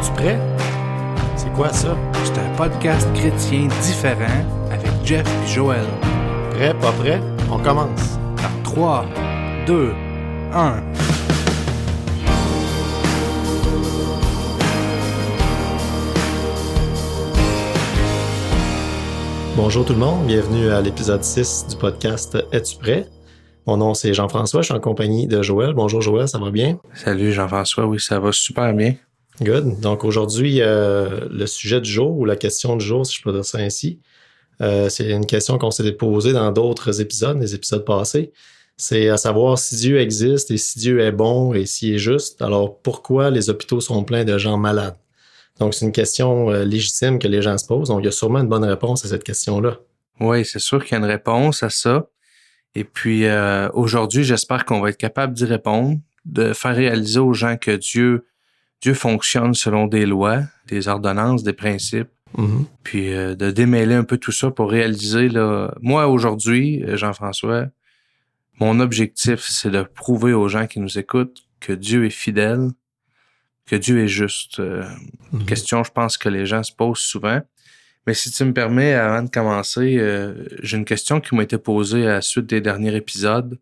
Es-tu prêt? C'est quoi ça? C'est un podcast chrétien différent avec Jeff et Joël. Prêt, pas prêt? On commence. Dans 3, 2, 1. Bonjour tout le monde, bienvenue à l'épisode 6 du podcast Es-tu prêt? Mon nom c'est Jean-François, je suis en compagnie de Joël. Bonjour Joël, ça va bien? Salut Jean-François, oui, ça va super bien. Good. Donc aujourd'hui, le sujet du jour ou la question du jour, si je peux dire ça ainsi, c'est une question qu'on s'est posée dans d'autres épisodes, les épisodes passés. C'est à savoir si Dieu existe et si Dieu est bon et s'il est juste, alors pourquoi les hôpitaux sont pleins de gens malades? Donc c'est une question légitime que les gens se posent. Donc il y a sûrement une bonne réponse à cette question-là. Oui, c'est sûr qu'il y a une réponse à ça. Et puis aujourd'hui, j'espère qu'on va être capable d'y répondre, de faire réaliser aux gens que Dieu fonctionne selon des lois, des ordonnances, des principes. Mm-hmm. Puis de démêler un peu tout ça pour réaliser, là, moi aujourd'hui, Jean-François, mon objectif, c'est de prouver aux gens qui nous écoutent que Dieu est fidèle, que Dieu est juste. Une question, je pense, que les gens se posent souvent. Mais si tu me permets, avant de commencer, j'ai une question qui m'a été posée à la suite des derniers épisodes,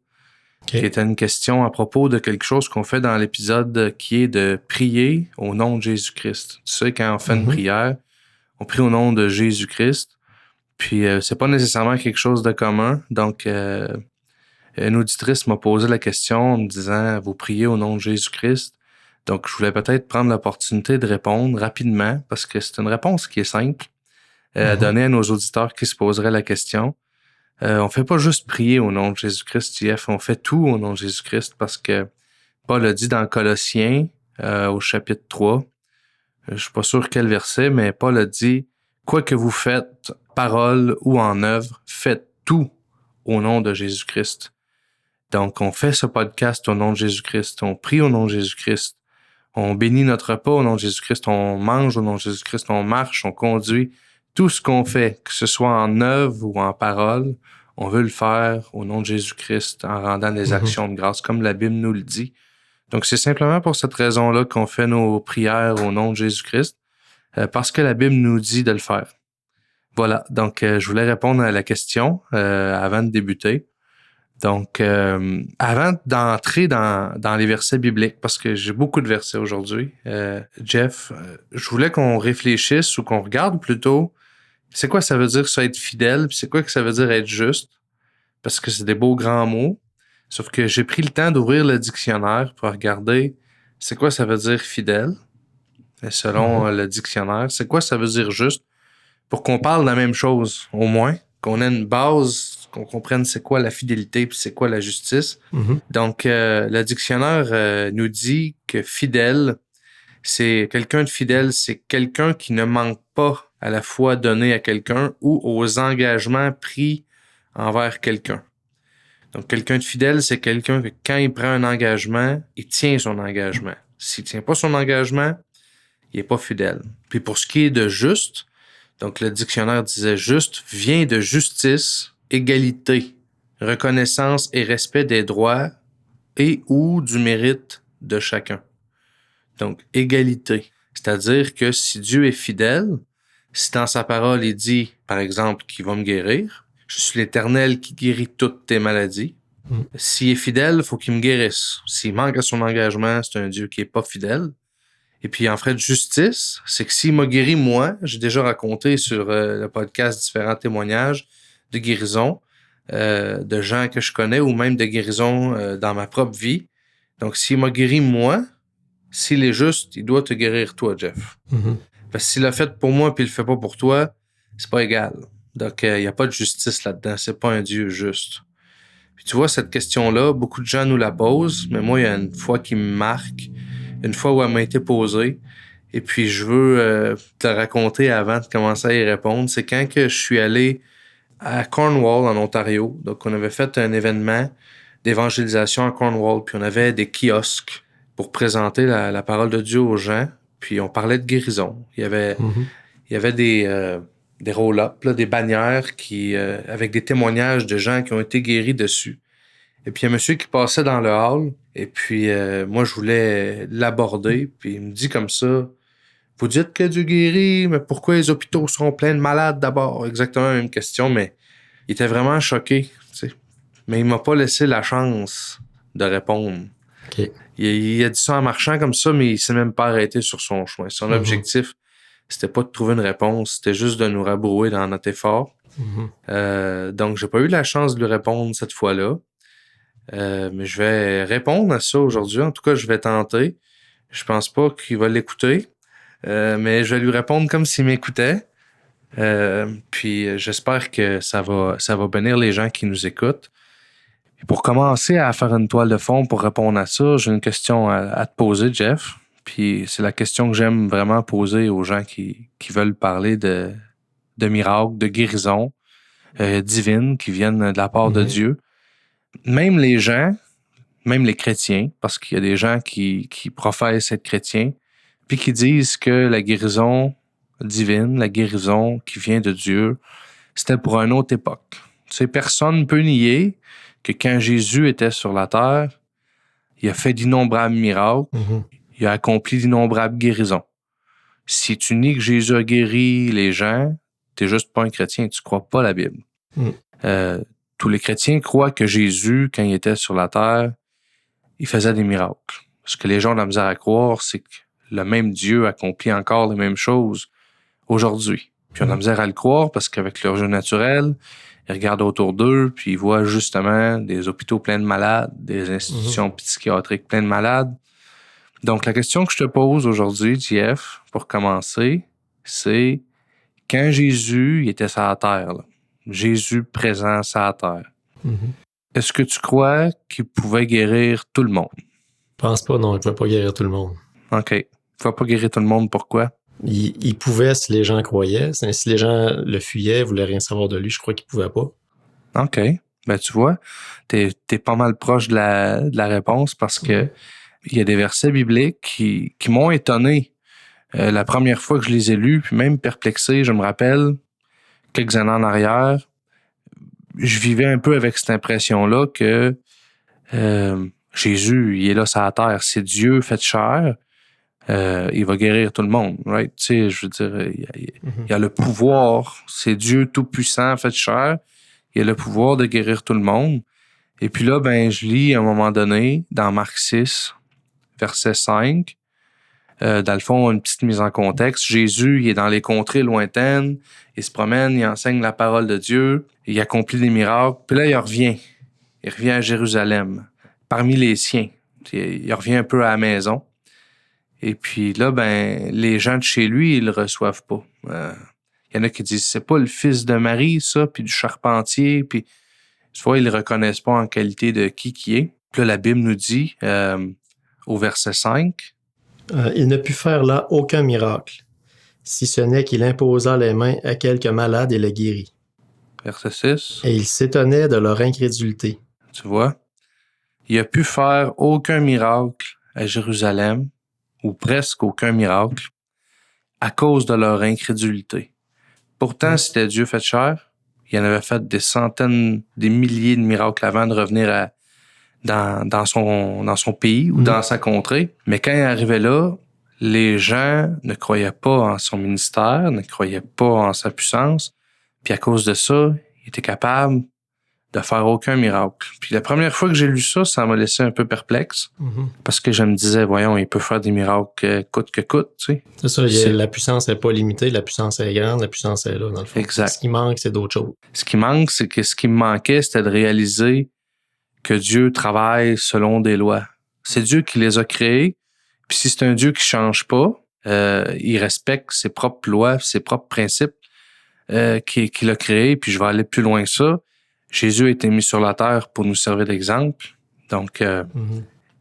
qui était une question à propos de quelque chose qu'on fait dans l'épisode qui est de prier au nom de Jésus-Christ. Tu sais, quand on fait une prière, on prie au nom de Jésus-Christ, puis c'est pas nécessairement quelque chose de commun. Donc, une auditrice m'a posé la question en me disant « Vous priez au nom de Jésus-Christ ». Donc, je voulais peut-être prendre l'opportunité de répondre rapidement, parce que c'est une réponse qui est simple à donner à nos auditeurs qui se poseraient la question. On fait pas juste prier au nom de Jésus-Christ, JF, on fait tout au nom de Jésus-Christ, parce que Paul a dit dans Colossiens, au chapitre 3, je suis pas sûr quel verset, mais Paul a dit « Quoi que vous faites, parole ou en œuvre, faites tout au nom de Jésus-Christ ». Donc, on fait ce podcast au nom de Jésus-Christ, on prie au nom de Jésus-Christ, on bénit notre repas au nom de Jésus-Christ, on mange au nom de Jésus-Christ, on marche, on conduit. Tout ce qu'on fait, que ce soit en œuvre ou en parole, on veut le faire au nom de Jésus-Christ en rendant des actions de grâce, comme la Bible nous le dit. Donc, c'est simplement pour cette raison-là qu'on fait nos prières au nom de Jésus-Christ, parce que la Bible nous dit de le faire. Voilà, donc je voulais répondre à la question avant de débuter. Donc, avant d'entrer dans les versets bibliques, parce que j'ai beaucoup de versets aujourd'hui, Jeff, je voulais qu'on réfléchisse ou qu'on regarde plutôt c'est quoi ça veut dire ça être fidèle, puis c'est quoi que ça veut dire être juste, parce que c'est des beaux grands mots. Sauf que j'ai pris le temps d'ouvrir le dictionnaire pour regarder c'est quoi ça veut dire fidèle, et selon le dictionnaire, c'est quoi ça veut dire juste, pour qu'on parle de la même chose, au moins, qu'on ait une base, qu'on comprenne c'est quoi la fidélité puis c'est quoi la justice. Donc, le dictionnaire nous dit que fidèle, c'est quelqu'un de fidèle, c'est quelqu'un qui ne manque pas à la fois donné à quelqu'un ou aux engagements pris envers quelqu'un. Donc, quelqu'un de fidèle, c'est quelqu'un que quand il prend un engagement, il tient son engagement. S'il tient pas son engagement, il est pas fidèle. Puis pour ce qui est de juste, donc le dictionnaire disait juste, vient de justice, égalité, reconnaissance et respect des droits et ou du mérite de chacun. Donc, égalité. C'est-à-dire que si Dieu est fidèle, si dans sa parole il dit, par exemple, qu'il va me guérir, je suis l'Éternel qui guérit toutes tes maladies. S'il est fidèle, il faut qu'il me guérisse. S'il manque à son engagement, c'est un Dieu qui est pas fidèle. Et puis, en fait de justice, c'est que s'il m'a guéri, moi, j'ai déjà raconté sur le podcast différents témoignages de guérison, de gens que je connais ou même de guérison dans ma propre vie. Donc, s'il m'a guéri, moi, s'il est juste, il doit te guérir toi, Jeff. Parce que s'il l'a fait pour moi puis il le fait pas pour toi, c'est pas égal. Donc, il n'y a pas de justice là-dedans. C'est pas un Dieu juste. Puis tu vois, cette question-là, beaucoup de gens nous la posent, mais moi, il y a une fois qui me marque, une fois où elle m'a été posée, et puis je veux te raconter avant de commencer à y répondre. C'est quand que je suis allé à Cornwall, en Ontario. Donc, on avait fait un événement d'évangélisation à Cornwall, puis on avait des kiosques pour présenter la parole de Dieu aux gens. Puis on parlait de guérison. Il y avait des roll-ups, là, des bannières avec des témoignages de gens qui ont été guéris dessus. Et puis il y a un monsieur qui passait dans le hall. Et puis moi, je voulais l'aborder. Puis il me dit comme ça, vous dites que Dieu guérit, mais pourquoi les hôpitaux sont pleins de malades d'abord? Exactement la même question, mais il était vraiment choqué, tu sais. Mais il m'a pas laissé la chance de répondre. OK. Il a dit ça en marchant comme ça, mais il s'est même pas arrêté sur son chemin. Son objectif, c'était pas de trouver une réponse, c'était juste de nous rabrouer dans notre effort. Donc, j'ai pas eu la chance de lui répondre cette fois-là. Mais je vais répondre à ça aujourd'hui. En tout cas, je vais tenter. Je pense pas qu'il va l'écouter, mais je vais lui répondre comme s'il m'écoutait. Puis j'espère que ça va bénir les gens qui nous écoutent. Et pour commencer à faire une toile de fond pour répondre à ça, j'ai une question à te poser, Jeff. Puis c'est la question que j'aime vraiment poser aux gens qui veulent parler de miracles, de guérisons divines qui viennent de la part de Dieu. Même les gens, même les chrétiens, parce qu'il y a des gens qui professent être chrétiens, puis qui disent que la guérison divine, la guérison qui vient de Dieu, c'était pour une autre époque. Tu sais, personne ne peut nier que quand Jésus était sur la terre, il a fait d'innombrables miracles, il a accompli d'innombrables guérisons. Si tu nies que Jésus a guéri les gens, t'es juste pas un chrétien, tu crois pas la Bible. Tous les chrétiens croient que Jésus, quand il était sur la terre, il faisait des miracles. Ce que les gens ont de la misère à croire, c'est que le même Dieu accomplit encore les mêmes choses aujourd'hui. Puis ils ont de la misère à le croire parce qu'avec leur jeu naturel, ils regardent autour d'eux, puis ils voient justement des hôpitaux pleins de malades, des institutions psychiatriques pleines de malades. Donc la question que je te pose aujourd'hui, JF, pour commencer, c'est quand Jésus il était sur la terre, là, Jésus présent sur la terre, est-ce que tu crois qu'il pouvait guérir tout le monde? Je pense pas, non, il pouvait pas guérir tout le monde. OK. Il pouvait pas guérir tout le monde, pourquoi? Il pouvait si les gens croyaient. Si les gens le fuyaient, voulaient rien savoir de lui, je crois qu'il pouvait pas. OK. Ben, tu vois, t'es pas mal proche de la réponse parce que il y a des versets bibliques qui m'ont étonné la première fois que je les ai lus, puis même perplexé. Je me rappelle, quelques années en arrière, je vivais un peu avec cette impression-là que Jésus, il est là sur la terre. C'est Dieu fait chair. Il va guérir tout le monde, right? Tu sais, je veux dire, il a le pouvoir. C'est Dieu tout-puissant fait chair. Il a le pouvoir de guérir tout le monde. Et puis là, ben, je lis à un moment donné, dans Marc 6, verset 5, dans le fond, une petite mise en contexte. Jésus, il est dans les contrées lointaines, il se promène, il enseigne la parole de Dieu, il accomplit des miracles. Puis là, il revient. Il revient à Jérusalem, parmi les siens. Il revient un peu à la maison. Et puis là, ben, les gens de chez lui, ils le reçoivent pas. Il y en a qui disent, c'est pas le fils de Marie, ça, puis du charpentier, puis soit ils le reconnaissent pas en qualité de qui est. Puis là, la Bible nous dit, au verset 5, il ne put faire là aucun miracle, si ce n'est qu'il imposa les mains à quelques malades et les guérit. Verset 6. Et il s'étonnait de leur incrédulité. Tu vois? Il a pu faire aucun miracle à Jérusalem, ou presque aucun miracle, à cause de leur incrédulité. Pourtant, c'était Dieu fait chair. Il en avait fait des centaines, des milliers de miracles avant de revenir dans son pays ou dans sa contrée. Mais quand il arrivait là, les gens ne croyaient pas en son ministère, ne croyaient pas en sa puissance. Puis à cause de ça, il était capable de faire aucun miracle. Puis la première fois que j'ai lu ça, ça m'a laissé un peu perplexe. Parce que je me disais, voyons, il peut faire des miracles coûte que coûte, tu sais. C'est ça, la puissance n'est pas limitée, la puissance est grande, la puissance est là, dans le fond. Exact. Ce qui manque, c'est d'autres choses. Ce qui manque, c'est que ce qui me manquait, c'était de réaliser que Dieu travaille selon des lois. C'est Dieu qui les a créées. Puis si c'est un Dieu qui change pas, il respecte ses propres lois, ses propres principes qu'il a créés. Puis je vais aller plus loin que ça. Jésus a été mis sur la terre pour nous servir d'exemple. Donc,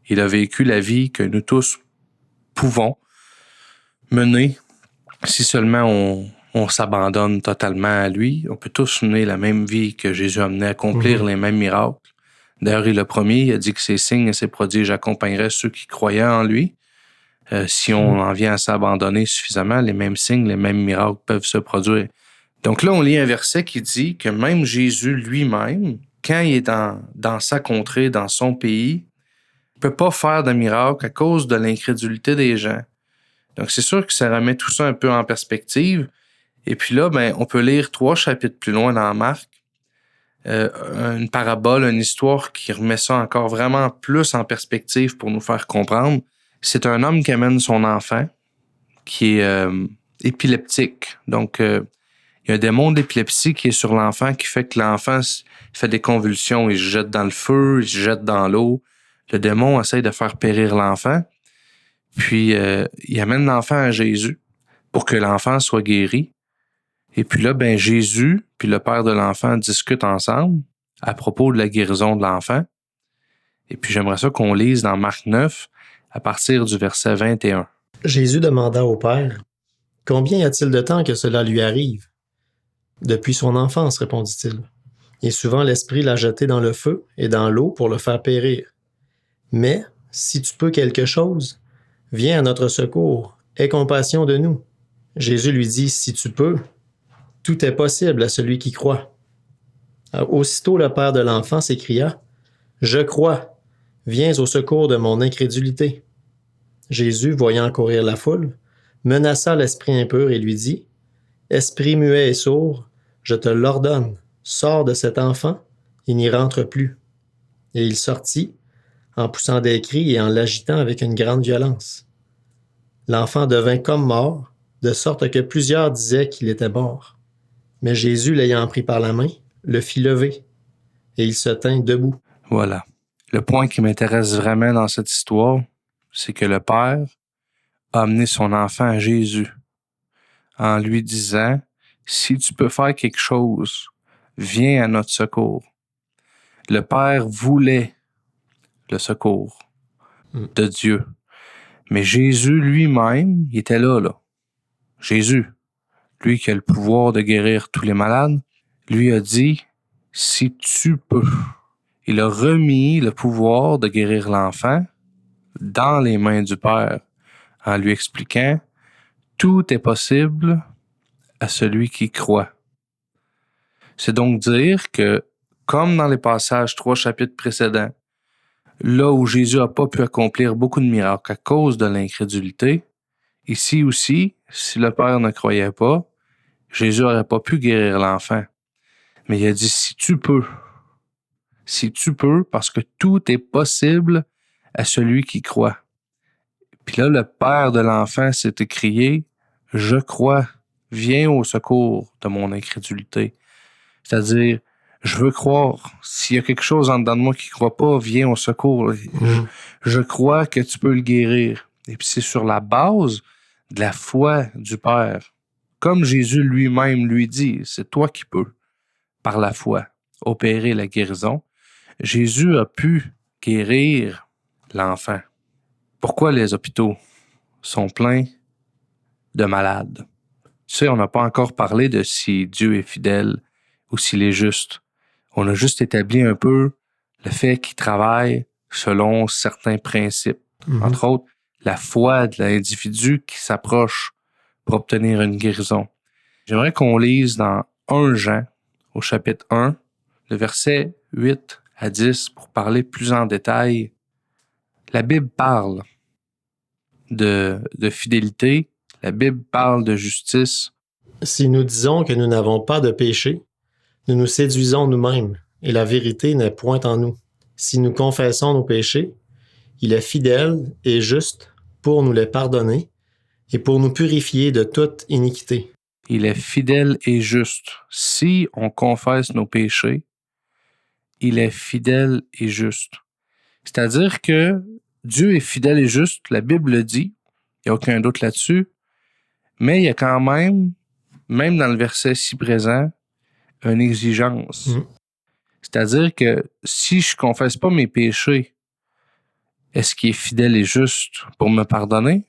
il a vécu la vie que nous tous pouvons mener si seulement on s'abandonne totalement à lui. On peut tous mener la même vie que Jésus a mené, accomplir les mêmes miracles. D'ailleurs, il a promis, il a dit que ses signes et ses prodiges accompagneraient ceux qui croyaient en lui. Si on en vient à s'abandonner suffisamment, les mêmes signes, les mêmes miracles peuvent se produire. Donc là, on lit un verset qui dit que même Jésus lui-même, quand il est dans sa contrée, dans son pays, ne peut pas faire de miracle à cause de l'incrédulité des gens. Donc, c'est sûr que ça remet tout ça un peu en perspective. Et puis là, on peut lire 3 chapitres plus loin dans Marc, une parabole, une histoire qui remet ça encore vraiment plus en perspective pour nous faire comprendre. C'est un homme qui amène son enfant qui est épileptique. Donc, il y a un démon d'épilepsie qui est sur l'enfant qui fait que l'enfant fait des convulsions. Il se jette dans le feu, il se jette dans l'eau. Le démon essaie de faire périr l'enfant. Puis, il amène l'enfant à Jésus pour que l'enfant soit guéri. Et puis là, Jésus puis le père de l'enfant discutent ensemble à propos de la guérison de l'enfant. Et puis, j'aimerais ça qu'on lise dans Marc 9 à partir du verset 21. Jésus demanda au Père, « Combien y a-t-il de temps que cela lui arrive? » « Depuis son enfance, répondit-il. Et souvent l'Esprit l'a jeté dans le feu et dans l'eau pour le faire périr. Mais, si tu peux quelque chose, viens à notre secours, aie compassion de nous. » Jésus lui dit, « Si tu peux, tout est possible à celui qui croit. » Aussitôt le père de l'enfant s'écria, « Je crois, viens au secours de mon incrédulité. » Jésus, voyant courir la foule, menaça l'esprit impur et lui dit, « Esprit muet et sourd, je te l'ordonne, sors de cet enfant et n'y rentre plus. » Et il sortit, en poussant des cris et en l'agitant avec une grande violence. L'enfant devint comme mort, de sorte que plusieurs disaient qu'il était mort. Mais Jésus, l'ayant pris par la main, le fit lever, et il se tint debout. Voilà. Le point qui m'intéresse vraiment dans cette histoire, c'est que le Père a amené son enfant à Jésus en lui disant, « Si tu peux faire quelque chose, viens à notre secours. » Le Père voulait le secours de Dieu. Mais Jésus lui-même, il était là. Jésus, lui qui a le pouvoir de guérir tous les malades, lui a dit, « Si tu peux. » Il a remis le pouvoir de guérir l'enfant dans les mains du Père en lui expliquant, « Tout est possible à celui qui croit. » C'est donc dire que, comme dans les passages 3 chapitres précédents, là où Jésus n'a pas pu accomplir beaucoup de miracles à cause de l'incrédulité, ici aussi, si le Père ne croyait pas, Jésus n'aurait pas pu guérir l'enfant. Mais il a dit, si tu peux, parce que tout est possible à celui qui croit. Puis là, le père de l'enfant s'est écrié, « Je crois, viens au secours de mon incrédulité. » C'est-à-dire, je veux croire. S'il y a quelque chose en dedans de moi qui ne croit pas, viens au secours. Je crois que tu peux le guérir. Et puis c'est sur la base de la foi du Père. Comme Jésus lui-même lui dit, c'est toi qui peux, par la foi, opérer la guérison. Jésus a pu guérir l'enfant. Pourquoi les hôpitaux sont pleins de malades? Tu sais, on n'a pas encore parlé de si Dieu est fidèle ou s'il est juste. On a juste établi un peu le fait qu'il travaille selon certains principes. Entre autres, la foi de l'individu qui s'approche pour obtenir une guérison. J'aimerais qu'on lise dans 1 Jean, au chapitre 1, le verset 8 à 10, pour parler plus en détail. La Bible parle de fidélité, la Bible parle de justice. Si nous disons que nous n'avons pas de péché, nous nous séduisons nous-mêmes, et la vérité n'est point en nous. Si nous confessons nos péchés, il est fidèle et juste pour nous les pardonner et pour nous purifier de toute iniquité. Il est fidèle et juste. Si on confesse nos péchés, il est fidèle et juste. C'est-à-dire que Dieu est fidèle et juste, la Bible le dit, il n'y a aucun doute là-dessus, mais il y a quand même dans le verset ci présent, une exigence. C'est-à-dire que si je confesse pas mes péchés, est-ce qu'il est fidèle et juste pour me pardonner?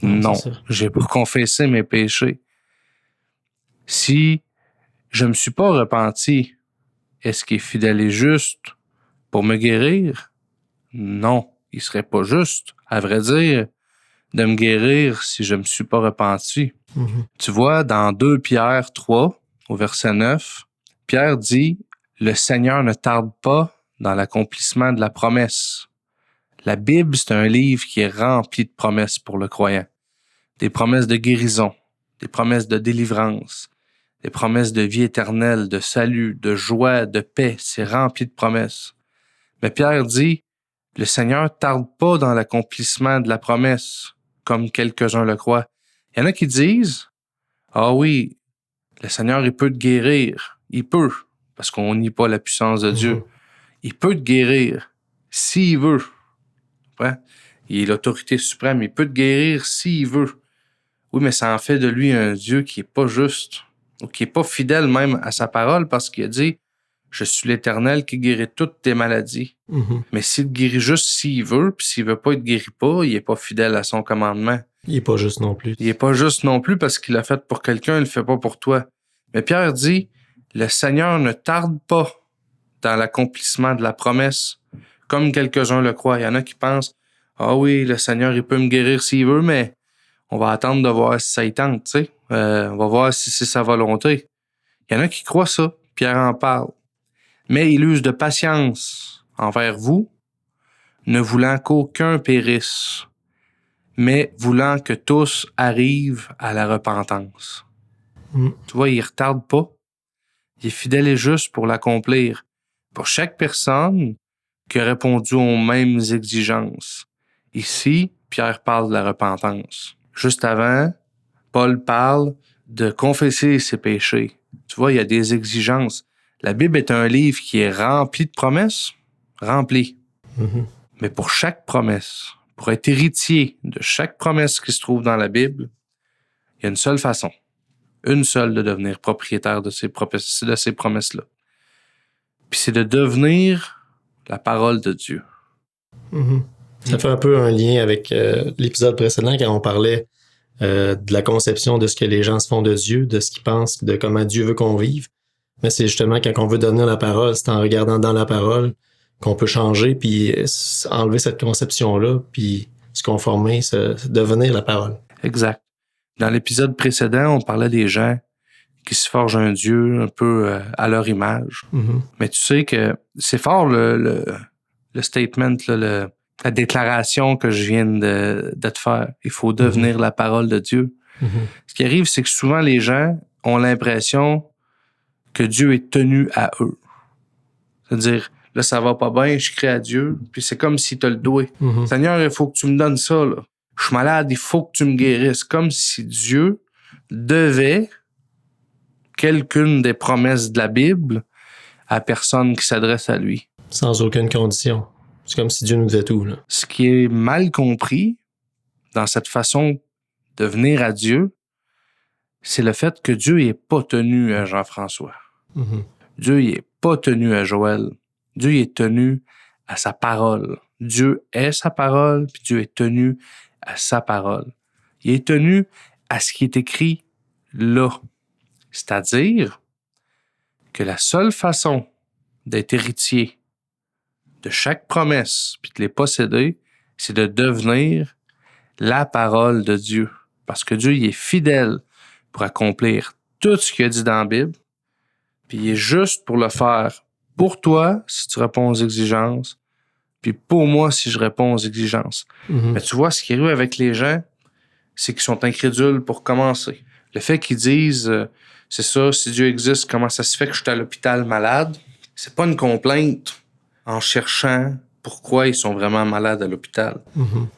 Non, j'ai pas confessé mes péchés. Si je me suis pas repenti, est-ce qu'il est fidèle et juste pour me guérir? Non, il serait pas juste, à vrai dire, de me guérir si je me suis pas repenti. Tu vois, dans 2 Pierre 3, au verset 9, Pierre dit, « Le Seigneur ne tarde pas dans l'accomplissement de la promesse. » La Bible, c'est un livre qui est rempli de promesses pour le croyant. des promesses de guérison, des promesses de délivrance, des promesses de vie éternelle, de salut, de joie, de paix. C'est rempli de promesses. Mais Pierre dit, le Seigneur tarde pas dans l'accomplissement de la promesse, comme quelques-uns le croient. Il y en a qui disent, ah oui, le Seigneur, il peut te guérir. Il peut, parce qu'on nie pas la puissance de Dieu. Il peut te guérir s'il veut. Ouais? Il est l'autorité suprême. Il peut te guérir s'il veut. Oui, mais ça en fait de lui un Dieu qui est pas juste, ou qui est pas fidèle même à sa parole, parce qu'il a dit, je suis l'Éternel qui guérit toutes tes maladies. Mais s'il te guérit juste s'il veut, puis s'il veut pas, il te guérit pas, il est pas fidèle à son commandement. Il est pas juste non plus. Il est pas juste non plus parce qu'il l'a fait pour quelqu'un, il le fait pas pour toi. Mais Pierre dit, le Seigneur ne tarde pas dans l'accomplissement de la promesse, comme quelques-uns le croient. Il y en a qui pensent, ah oui, le Seigneur, il peut me guérir s'il veut, mais on va attendre de voir si ça y tente, tu sais. On va voir si c'est sa volonté. Il y en a qui croient ça. Pierre en parle. Mais il use de patience envers vous, ne voulant qu'aucun périsse, mais voulant que tous arrivent à la repentance. Tu vois, il ne retarde pas. Il est fidèle et juste pour l'accomplir. Pour chaque personne qui a répondu aux mêmes exigences. Ici, Pierre parle de la repentance. Juste avant, Paul parle de confesser ses péchés. Tu vois, il y a des exigences. La Bible est un livre qui est rempli de promesses, rempli. Mais pour chaque promesse, pour être héritier de chaque promesse qui se trouve dans la Bible, il y a une seule façon, une seule de devenir propriétaire de ces promesses-là. Puis c'est de devenir la parole de Dieu. Ça fait un peu un lien avec l'épisode précédent quand on parlait de la conception de ce que les gens se font de Dieu, de ce qu'ils pensent, de comment Dieu veut qu'on vive. Mais c'est justement quand on veut devenir la parole, c'est en regardant dans la parole qu'on peut changer, puis enlever cette conception-là, puis se conformer, devenir la parole. Exact. Dans l'épisode précédent, on parlait des gens qui se forgent un Dieu un peu à leur image. Mais tu sais que c'est fort le statement, là, la déclaration que je viens de te faire. Il faut devenir la parole de Dieu. Ce qui arrive, c'est que souvent les gens ont l'impression que Dieu est tenu à eux. C'est-à-dire, là, ça va pas bien, je crie à Dieu, puis c'est comme s'il te le doit. Seigneur, il faut que tu me donnes ça, là. Je suis malade, il faut que tu me guérisses. Comme si Dieu devait quelqu'une des promesses de la Bible à personne qui s'adresse à lui. Sans aucune condition. C'est comme si Dieu nous devait tout, là. Ce qui est mal compris dans cette façon de venir à Dieu, c'est le fait que Dieu n'est pas tenu à Jean-François. Dieu n'est pas tenu à Joël. Dieu est tenu à sa parole. Dieu est sa parole, puis Dieu est tenu à sa parole. Il est tenu à ce qui est écrit là. C'est-à-dire que la seule façon d'être héritier de chaque promesse puis de les posséder, c'est de devenir la parole de Dieu. Parce que Dieu, il est fidèle pour accomplir tout ce qu'il a dit dans la Bible, puis il est juste pour le faire pour toi, si tu réponds aux exigences, puis pour moi, si je réponds aux exigences. Mais tu vois, ce qui arrive avec les gens, c'est qu'ils sont incrédules pour commencer. Le fait qu'ils disent, c'est ça, si Dieu existe, comment ça se fait que je suis à l'hôpital malade? C'est pas une complainte en cherchant pourquoi ils sont vraiment malades à l'hôpital.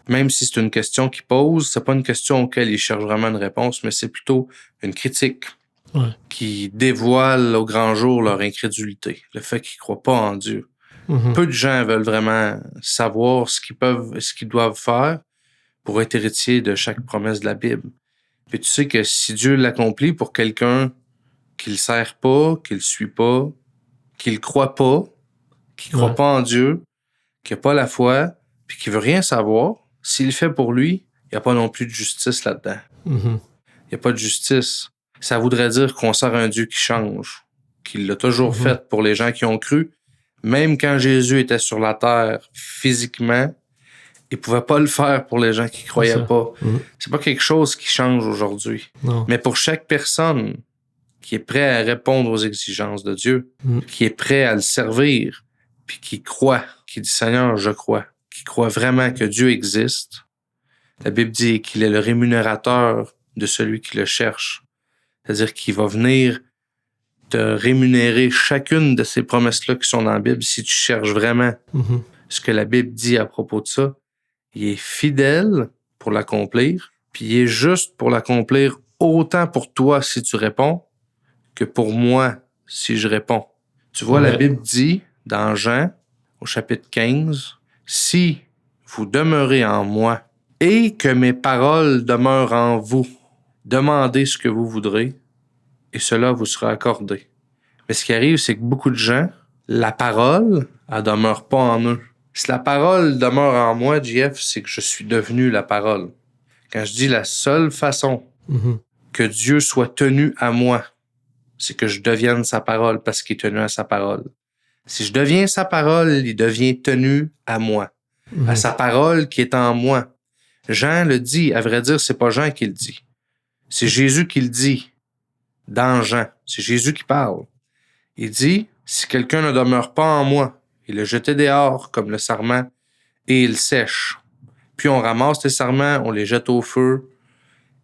Même si c'est une question qu'ils posent, c'est pas une question auquel ils cherchent vraiment une réponse, mais c'est plutôt une critique qui dévoile au grand jour leur incrédulité, le fait qu'ils croient pas en Dieu. Peu de gens veulent vraiment savoir ce qu'ils doivent faire pour être héritiers de chaque promesse de la Bible. Puis tu sais que si Dieu l'accomplit pour quelqu'un qui le sert pas, qui le suit pas, qui le croit pas, qui croit pas en Dieu, qui a pas la foi, puis qui veut rien savoir, s'il le fait pour lui, il n'y a pas non plus de justice là-dedans. Il n'y a pas de justice. Ça voudrait dire qu'on sert un Dieu qui change, qu'il l'a toujours fait pour les gens qui ont cru. Même quand Jésus était sur la terre physiquement, il pouvait pas le faire pour les gens qui croyaient pas. C'est pas quelque chose qui change aujourd'hui. Mais pour chaque personne qui est prêt à répondre aux exigences de Dieu, qui est prêt à le servir, puis qui croit, qui dit Seigneur, je crois, qui croit vraiment que Dieu existe, La Bible dit qu'il est le rémunérateur de celui qui le cherche. C'est-à-dire qu'il va venir te rémunérer chacune de ces promesses-là qui sont dans la Bible si tu cherches vraiment ce que la Bible dit à propos de ça. Il est fidèle pour l'accomplir, puis il est juste pour l'accomplir autant pour toi si tu réponds que pour moi si je réponds. Tu vois, la Bible dit dans Jean, au chapitre 15, « Si vous demeurez en moi et que mes paroles demeurent en vous, demandez ce que vous voudrez et cela vous sera accordé. » Mais ce qui arrive, c'est que beaucoup de gens, la parole, elle demeure pas en eux. Si la parole demeure en moi, JF, c'est que je suis devenu la parole. Quand je dis la seule façon que Dieu soit tenu à moi, c'est que je devienne sa parole parce qu'il est tenu à sa parole. Si je deviens sa parole, il devient tenu à moi, à sa parole qui est en moi. Jean le dit, à vrai dire, c'est pas Jean qui le dit. C'est Jésus qui le dit dans Jean. C'est Jésus qui parle. Il dit, si quelqu'un ne demeure pas en moi, il le jette dehors comme le sarment et il sèche. Puis on ramasse les sarments, on les jette au feu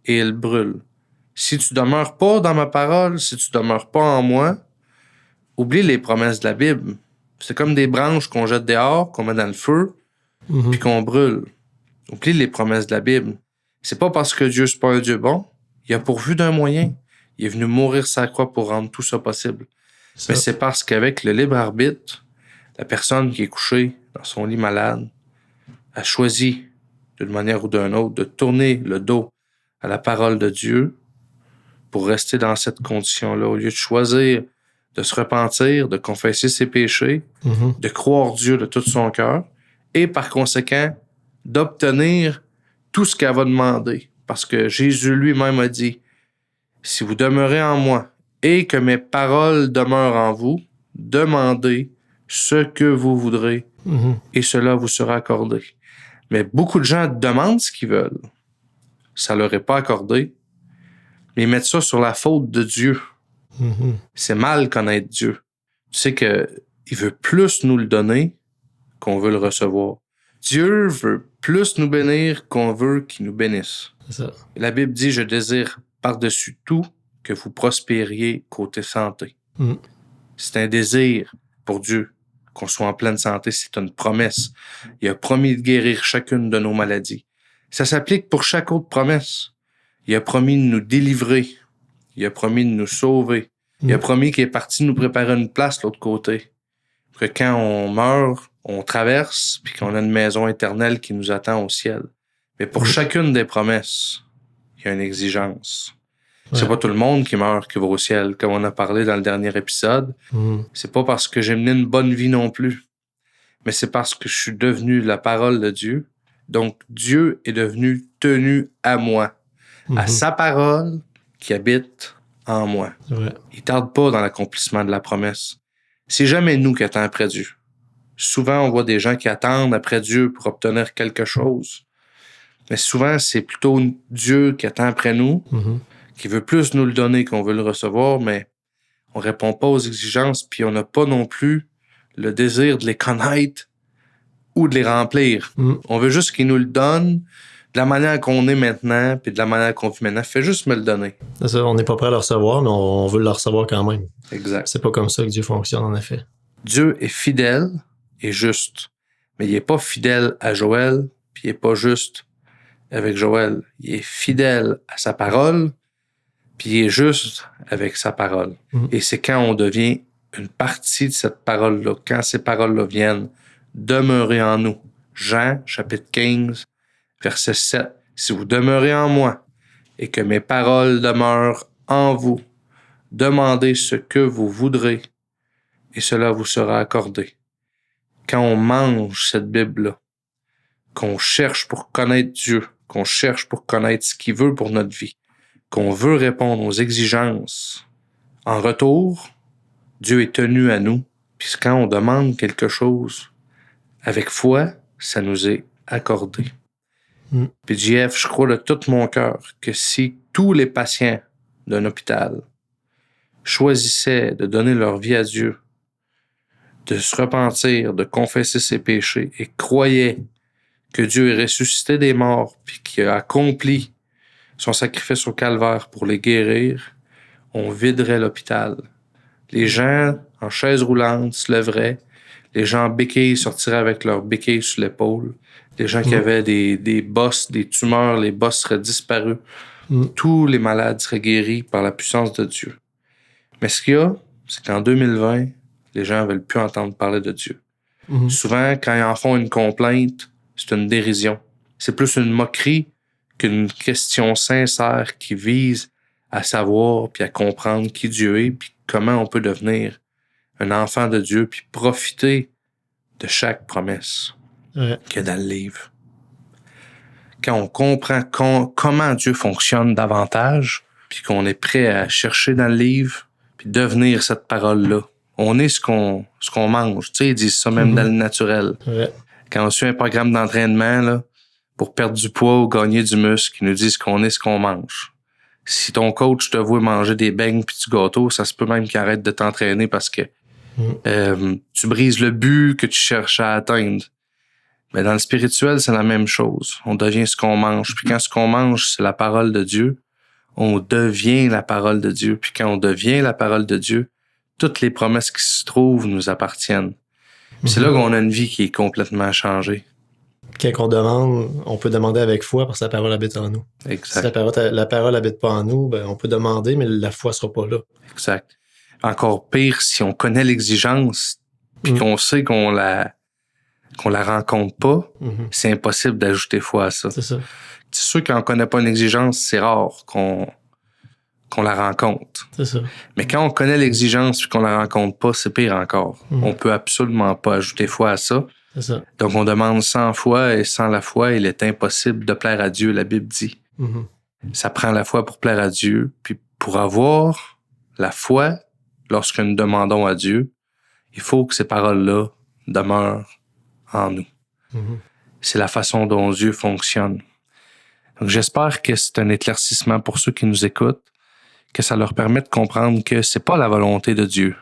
et ils brûlent. Si tu demeures pas dans ma parole, si tu demeures pas en moi, oublie les promesses de la Bible. C'est comme des branches qu'on jette dehors, qu'on met dans le feu, puis qu'on brûle. Oublie les promesses de la Bible. C'est pas parce que Dieu c'est pas un Dieu bon, il a pourvu d'un moyen. Il est venu mourir sur la croix pour rendre tout ça possible. Mais c'est parce qu'avec le libre arbitre, la personne qui est couchée dans son lit malade a choisi, d'une manière ou d'une autre, de tourner le dos à la parole de Dieu pour rester dans cette condition-là, au lieu de choisir de se repentir, de confesser ses péchés, de croire Dieu de tout son cœur et par conséquent d'obtenir tout ce qu'elle va demander. Parce que Jésus lui-même a dit, « Si vous demeurez en moi et que mes paroles demeurent en vous, demandez ce que vous voudrez et cela vous sera accordé. » Mais beaucoup de gens demandent ce qu'ils veulent. Ça leur est pas accordé. Mais ils mettent ça sur la faute de Dieu. C'est mal connaître Dieu. Tu sais que il veut plus nous le donner qu'on veut le recevoir. Dieu veut plus nous bénir qu'on veut qu'il nous bénisse. C'est ça. La Bible dit, je désire par-dessus tout que vous prospériez côté santé. C'est un désir pour Dieu qu'on soit en pleine santé. C'est une promesse. Il a promis de guérir chacune de nos maladies. Ça s'applique pour chaque autre promesse. Il a promis de nous délivrer. Il a promis de nous sauver. Il a promis qu'il est parti nous préparer une place de l'autre côté. Que quand on meurt, on traverse, puis qu'on a une maison éternelle qui nous attend au ciel. Mais pour chacune des promesses, il y a une exigence. C'est pas tout le monde qui meurt qui va au ciel, comme on a parlé dans le dernier épisode. C'est pas parce que j'ai mené une bonne vie non plus. Mais c'est parce que je suis devenu la parole de Dieu. Donc, Dieu est devenu tenu à moi. À sa parole qui habite en moi. Il tarde pas dans l'accomplissement de la promesse. C'est jamais nous qui attendons après Dieu. Souvent, on voit des gens qui attendent après Dieu pour obtenir quelque chose. Mais souvent, c'est plutôt Dieu qui attend après nous, qui veut plus nous le donner qu'on veut le recevoir, mais on répond pas aux exigences, puis on n'a pas non plus le désir de les connaître ou de les remplir. On veut juste qu'il nous le donne de la manière qu'on est maintenant, puis de la manière qu'on vit maintenant. Fais juste me le donner. C'est ça, on n'est pas prêt à le recevoir, mais on veut le recevoir quand même. Exact. C'est pas comme ça que Dieu fonctionne, en effet. Dieu est fidèle et juste. Mais il est pas fidèle à Joël, puis il est pas juste avec Joël. Il est fidèle à sa parole, puis il est juste avec sa parole. Et c'est quand on devient une partie de cette parole-là, quand ces paroles-là viennent demeurer en nous. Jean, chapitre 15, verset 7. « Si vous demeurez en moi et que mes paroles demeurent en vous, demandez ce que vous voudrez et cela vous sera accordé. » Quand on mange cette Bible-là, qu'on cherche pour connaître Dieu, qu'on cherche pour connaître ce qu'il veut pour notre vie, qu'on veut répondre aux exigences, en retour, Dieu est tenu à nous. Puis quand on demande quelque chose, avec foi, ça nous est accordé. Puis JF, je crois de tout mon cœur que si tous les patients d'un hôpital choisissaient de donner leur vie à Dieu, de se repentir, de confesser ses péchés et croyaient que Dieu est ressuscité des morts puis qu'il a accompli son sacrifice au calvaire pour les guérir, on viderait l'hôpital. Les gens en chaise roulante se lèveraient. Les gens en béquilles sortiraient avec leurs béquilles sur l'épaule. Les gens qui avaient des bosses, des tumeurs, les bosses seraient disparus. Tous les malades seraient guéris par la puissance de Dieu. Mais ce qu'il y a, c'est qu'en 2020, les gens ne veulent plus entendre parler de Dieu. Souvent, quand ils en font une complainte, c'est une dérision. C'est plus une moquerie qu'une question sincère qui vise à savoir puis à comprendre qui Dieu est puis comment on peut devenir un enfant de Dieu puis profiter de chaque promesse qu'il y a dans le livre. Quand on comprend comment Dieu fonctionne davantage puis qu'on est prêt à chercher dans le livre puis devenir cette parole-là, on est ce qu'on mange. Tu sais, ils disent ça même dans le naturel. Quand on suit un programme d'entraînement là, pour perdre du poids ou gagner du muscle, ils nous disent qu'on est ce qu'on mange. Si ton coach te voit manger des beignes puis du gâteau, ça se peut même qu'il arrête de t'entraîner parce que tu brises le but que tu cherches à atteindre. Mais dans le spirituel, c'est la même chose. On devient ce qu'on mange. Puis quand ce qu'on mange, c'est la parole de Dieu, on devient la parole de Dieu. Puis quand on devient la parole de Dieu, toutes les promesses qui se trouvent nous appartiennent. Puis c'est là qu'on a une vie qui est complètement changée. Quand on demande, on peut demander avec foi parce que la parole habite en nous. Exact. Si la parole habite pas en nous, ben on peut demander, mais la foi sera pas là. Exact. Encore pire, si on connaît l'exigence puis qu'on sait qu'on la rencontre pas, c'est impossible d'ajouter foi à ça. C'est ça. C'est sûr qu'on connaît pas une exigence, c'est rare qu'on la rencontre. C'est ça. Mais quand on connaît l'exigence et qu'on la rencontre pas, c'est pire encore. On peut absolument pas ajouter foi à ça. C'est ça. Donc, on demande sans foi et sans la foi, il est impossible de plaire à Dieu, la Bible dit. Ça prend la foi pour plaire à Dieu. Puis pour avoir la foi, lorsque nous demandons à Dieu, il faut que ces paroles-là demeurent en nous. C'est la façon dont Dieu fonctionne. Donc, j'espère que c'est un éclaircissement pour ceux qui nous écoutent, que ça leur permet de comprendre que c'est pas la volonté de Dieu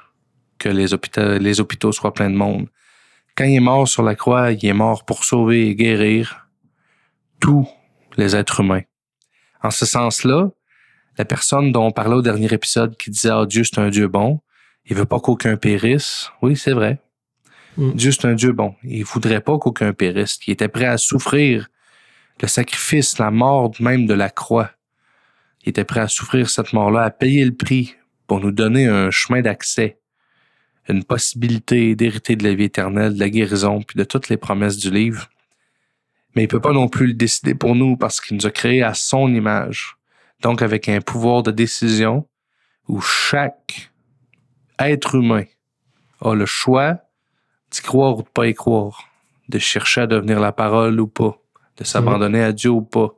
que les hôpitaux soient pleins de monde. Quand il est mort sur la croix, il est mort pour sauver et guérir tous les êtres humains. En ce sens-là, la personne dont on parlait au dernier épisode qui disait « Ah, Dieu, c'est un Dieu bon, il veut pas qu'aucun périsse », oui, c'est vrai. Dieu, c'est un Dieu bon. Il voudrait pas qu'aucun périsse. Il était prêt à souffrir le sacrifice, la mort même de la croix. Il était prêt à souffrir cette mort-là, à payer le prix pour nous donner un chemin d'accès, une possibilité d'hériter de la vie éternelle, de la guérison, puis de toutes les promesses du livre. Mais il peut pas non plus le décider pour nous parce qu'il nous a créés à son image. Donc, avec un pouvoir de décision où chaque être humain a le choix d'y croire ou de pas y croire, de chercher à devenir la parole ou pas, de s'abandonner à Dieu ou pas,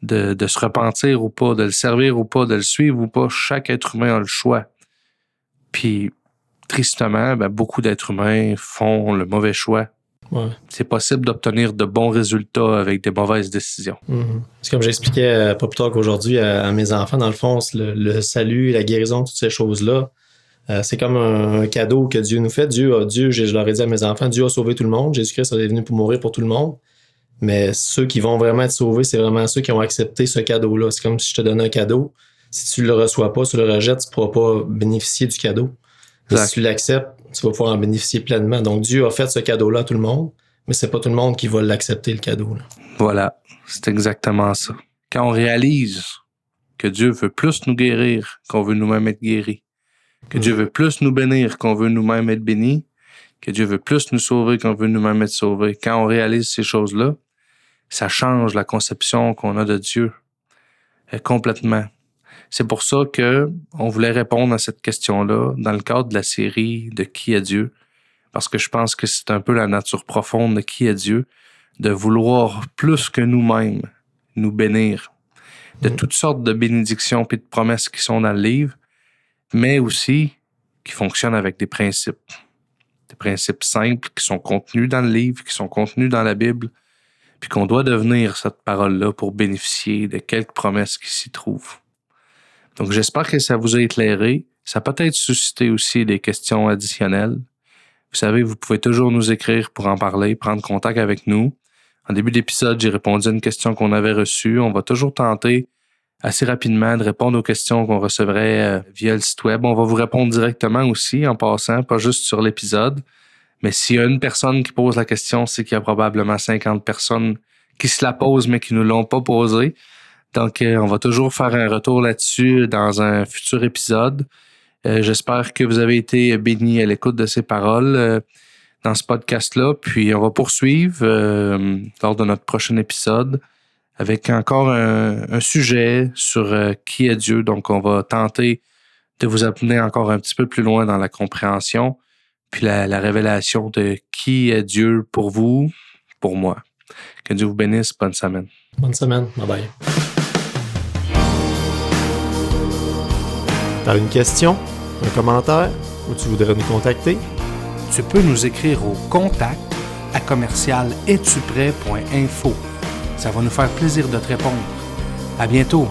de se repentir ou pas, de le servir ou pas, de le suivre ou pas. Chaque être humain a le choix. Puis, tristement, beaucoup d'êtres humains font le mauvais choix. C'est possible d'obtenir de bons résultats avec des mauvaises décisions. C'est comme j'expliquais pas plus tard qu'aujourd'hui à mes enfants, dans le fond, le salut, la guérison, toutes ces choses-là, c'est comme un cadeau que Dieu nous fait. Dieu, je leur ai dit à mes enfants, Dieu a sauvé tout le monde. Jésus-Christ est venu pour mourir pour tout le monde. Mais ceux qui vont vraiment être sauvés, c'est vraiment ceux qui ont accepté ce cadeau-là. C'est comme si je te donnais un cadeau. Si tu le reçois pas, tu le rejettes, tu pourras pas bénéficier du cadeau. Si tu l'acceptes, tu vas pouvoir en bénéficier pleinement. Donc, Dieu a fait ce cadeau-là à tout le monde, mais c'est pas tout le monde qui va l'accepter, le cadeau. Là. Voilà, c'est exactement ça. Quand on réalise que Dieu veut plus nous guérir qu'on veut nous-mêmes être guéris, que Dieu veut plus nous bénir qu'on veut nous-mêmes être bénis, que Dieu veut plus nous sauver qu'on veut nous-mêmes être sauvés, quand on réalise ces choses-là, ça change la conception qu'on a de Dieu complètement. C'est pour ça que on voulait répondre à cette question-là dans le cadre de la série de Qui est Dieu, parce que je pense que c'est un peu la nature profonde de Qui est Dieu, de vouloir plus que nous-mêmes nous bénir de toutes sortes de bénédictions et de promesses qui sont dans le livre, mais aussi qui fonctionnent avec des principes simples qui sont contenus dans le livre, qui sont contenus dans la Bible, puis qu'on doit devenir cette parole-là pour bénéficier de quelques promesses qui s'y trouvent. Donc, j'espère que ça vous a éclairé. Ça a peut-être suscité aussi des questions additionnelles. Vous savez, vous pouvez toujours nous écrire pour en parler, prendre contact avec nous En début d'épisode, j'ai répondu à une question qu'on avait reçue. On va toujours tenter assez rapidement de répondre aux questions qu'on recevrait via le site web. On va vous répondre directement aussi en passant, pas juste sur l'épisode. Mais s'il y a une personne qui pose la question, c'est qu'il y a probablement 50 personnes qui se la posent mais qui ne l'ont pas posée. Donc, on va toujours faire un retour là-dessus dans un futur épisode. J'espère que vous avez été bénis à l'écoute de ces paroles dans ce podcast-là. Puis, on va poursuivre lors de notre prochain épisode avec encore un sujet sur qui est Dieu. Donc, on va tenter de vous amener encore un petit peu plus loin dans la compréhension puis la révélation de qui est Dieu pour vous, pour moi. Que Dieu vous bénisse. Bonne semaine. Bonne semaine. Bye-bye. T'as une question, un commentaire ou tu voudrais nous contacter? Tu peux nous écrire au contact@commercial-es-tu-prêt.info. Ça va nous faire plaisir de te répondre. À bientôt!